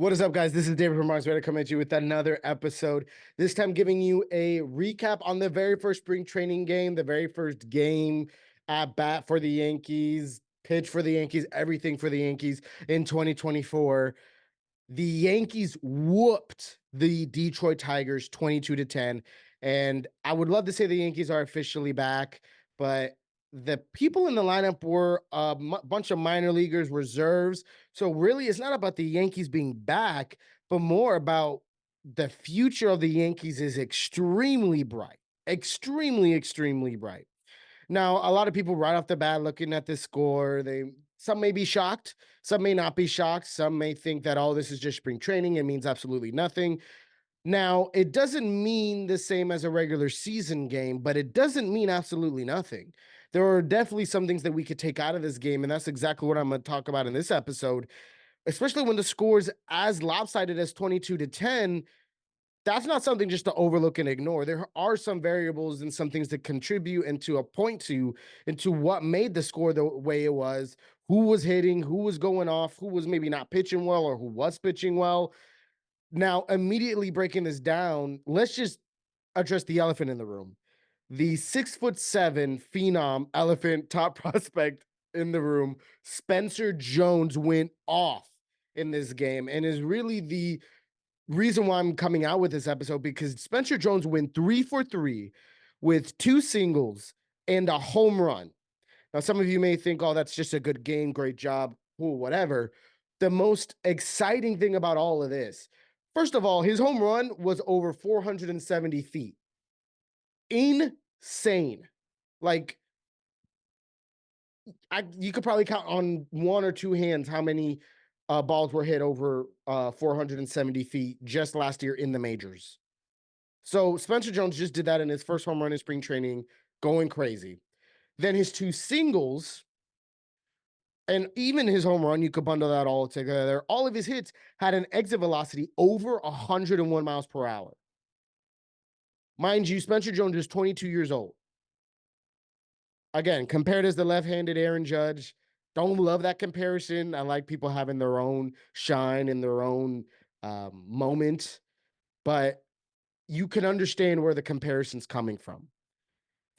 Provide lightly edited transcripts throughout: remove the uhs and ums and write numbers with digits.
What is up, guys? This is David from Bronx Banter coming at you with another episode. This time giving you a recap on the very first spring training game, the very first game at bat for the Yankees, pitch for the Yankees, everything for the Yankees in 2024. The Yankees whooped the Detroit Tigers 22-10. And I would love to say the Yankees are officially back, but the people in the lineup were a bunch of minor leaguers, reserves. So really, it's not about the Yankees being back, but more about the future of the Yankees is extremely bright, extremely bright. Now, a lot of people right off the bat looking at this score, some may be shocked, some may not be shocked, some may think that oh, this is just spring training, it means absolutely nothing. Now, it doesn't mean the same as a regular season game, but it doesn't mean absolutely nothing. There are definitely some things that we could take out of this game, and that's exactly what I'm going to talk about in this episode, especially when the score's as lopsided as 22-10. That's not something just to overlook and ignore. There are some variables and some things that contribute and to a point to into what made the score the way it was, who was hitting, who was going off, who was maybe not pitching well or who was pitching well. Now, immediately breaking this down, let's just address the elephant in the room. The 6'7" phenom elephant top prospect in the room, Spencer Jones, went off in this game and is really the reason why I'm coming out with this episode, because Spencer Jones went 3 for 3 with 2 singles and a home run. Now, some of you may think, oh, that's just a good game, great job, cool, whatever. The most exciting thing about all of this, first of all, his home run was over 470 feet. Insane. Like, you could probably count on one or two hands how many balls were hit over 470 feet just last year in the majors. So Spencer Jones just did that in his first home run in spring training, going crazy. Then his 2 singles and even his home run, you could bundle that all together. All of his hits had an exit velocity over 101 miles per hour. Mind you, Spencer Jones is 22 years old. Again, compared as the left-handed Aaron Judge. Don't love that comparison. I like people having their own shine and their own moment, but you can understand where the comparison's coming from.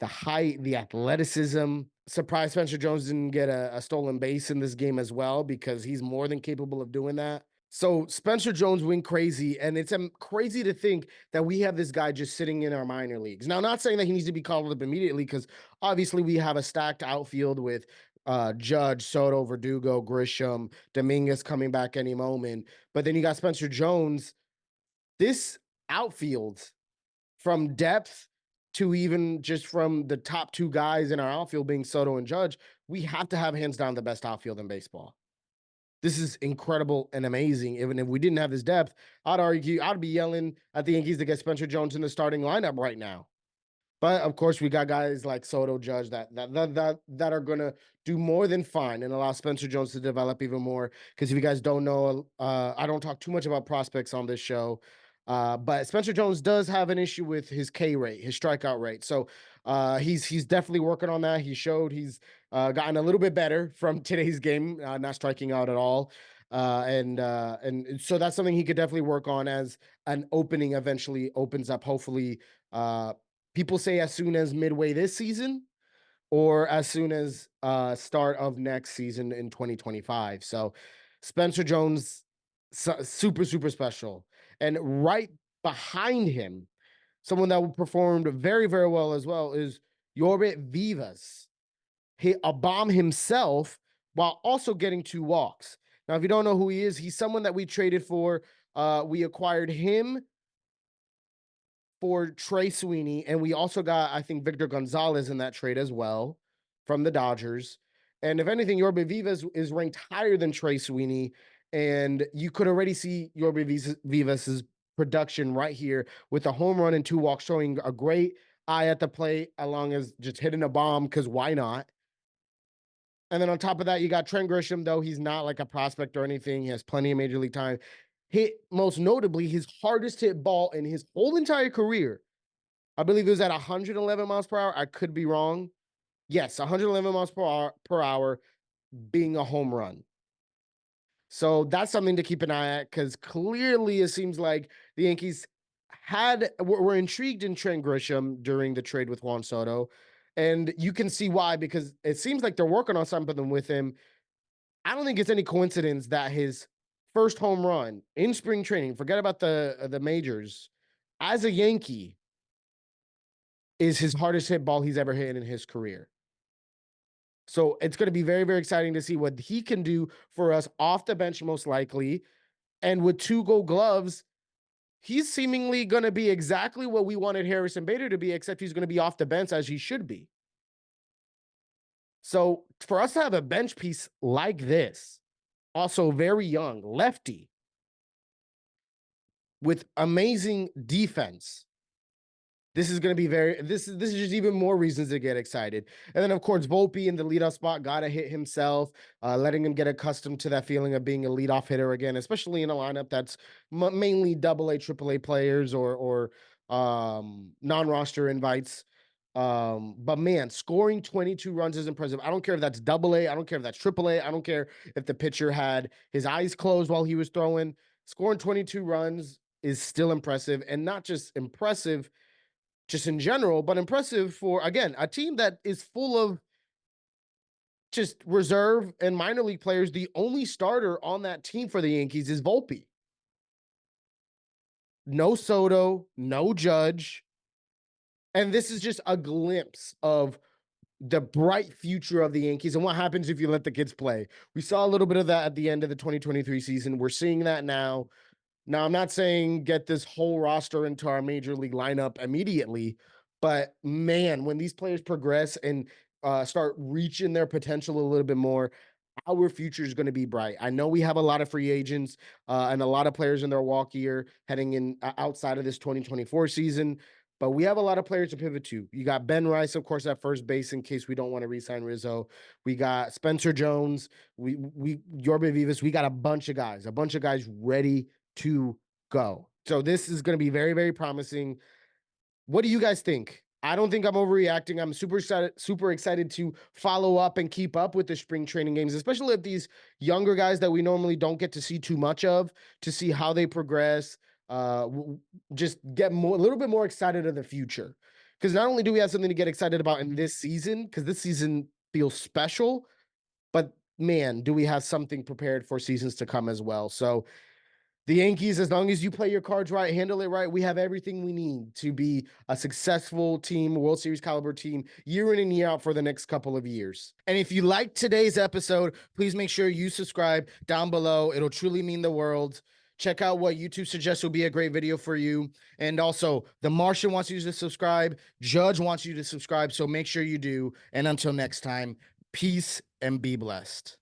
The height, the athleticism. Surprised Spencer Jones didn't get a stolen base in this game as well, because he's more than capable of doing that. So Spencer Jones went crazy, and it's crazy to think that we have this guy just sitting in our minor leagues. Now, not saying that he needs to be called up immediately, because obviously we have a stacked outfield with Judge, Soto, Verdugo, Grisham, Dominguez coming back any moment. But then you got Spencer Jones. This outfield, from depth to even just from the top 2 guys in our outfield being Soto and Judge, we have to have hands down the best outfield in baseball. This is incredible and amazing. Even if we didn't have this depth, I'd argue I'd be yelling at the Yankees to get Spencer Jones in the starting lineup right now. But of course, we got guys like Soto, Judge that are gonna do more than fine and allow Spencer Jones to develop even more. Because if you guys don't know, I don't talk too much about prospects on this show. But Spencer Jones does have an issue with his K rate, his strikeout rate. So he's definitely working on that. He showed he's gotten a little bit better from today's game, not striking out at all. And so that's something he could definitely work on as an opening eventually opens up. Hopefully, people say as soon as midway this season or as soon as start of next season in 2025. So Spencer Jones, super special. And right behind him, someone that performed very well as well is Yorbit Vivas. Hit a bomb himself while also getting 2 walks. Now, if you don't know who he is, he's someone that we traded for. We acquired him for Trey Sweeney, and we also got, I think, Victor Gonzalez in that trade as well from the Dodgers. And if anything, Yorbe Vivas is ranked higher than Trey Sweeney, and you could already see Yorbe Vivas's production right here with a home run and 2 walks, showing a great eye at the plate, along as just hitting a bomb, because why not? And then on top of that, you got Trent Grisham, though he's not like a prospect or anything. He has plenty of major league time. Hit, most notably, his hardest hit ball in his whole entire career. I believe it was at 111 miles per hour. I could be wrong. Yes, 111 miles per hour being a home run. So that's something to keep an eye at because clearly it seems like the Yankees were intrigued in Trent Grisham during the trade with Juan Soto. And you can see why, because it seems like they're working on something with him. I don't think it's any coincidence that his first home run in spring training, forget about the majors, as a Yankee, is his hardest hit ball he's ever hit in his career. So it's going to be very, very exciting to see what he can do for us off the bench, most likely. And with 2 Gold Gloves, he's seemingly going to be exactly what we wanted Harrison Bader to be, except he's going to be off the bench as he should be. So for us to have a bench piece like this, also very young, lefty, with amazing defense, this is going to be this is just even more reasons to get excited. And then, of course, Volpe in the leadoff spot got to hit himself, letting him get accustomed to that feeling of being a leadoff hitter again, especially in a lineup that's mainly AA, AAA players or non-roster invites. But man, scoring 22 runs is impressive. I don't care if that's AA, I don't care if that's AAA, I don't care if the pitcher had his eyes closed while he was throwing. Scoring 22 runs is still impressive, and not just impressive just in general, but impressive for, again, a team that is full of just reserve and minor league players. The only starter on that team for the Yankees is Volpe. No Soto, no Judge. And this is just a glimpse of the bright future of the Yankees and what happens if you let the kids play. We saw a little bit of that at the end of the 2023 season. We're seeing that now. Now, I'm not saying get this whole roster into our major league lineup immediately, but man, when these players progress and start reaching their potential a little bit more, our future is going to be bright. I know we have a lot of free agents and a lot of players in their walk year heading in outside of this 2024 season, but we have a lot of players to pivot to. You got Ben Rice, of course, at first base in case we don't want to re-sign Rizzo. We got Spencer Jones. We Yorba Vivas. We got a bunch of guys ready to go. So this is going to be very, very promising. What do you guys think? I don't think I'm overreacting. I'm super excited to follow up and keep up with the spring training games, especially if these younger guys that we normally don't get to see too much of, to see how they progress. Just get a little bit more excited of the future. Because not only do we have something to get excited about in this season, because this season feels special, but man, do we have something prepared for seasons to come as well. So the Yankees, as long as you play your cards right, handle it right, we have everything we need to be a successful team, World Series caliber team, year in and year out for the next couple of years. And if you liked today's episode, please make sure you subscribe down below. It'll truly mean the world. Check out what YouTube suggests will be a great video for you. And also, The Martian wants you to subscribe. Judge wants you to subscribe, so make sure you do. And until next time, peace and be blessed.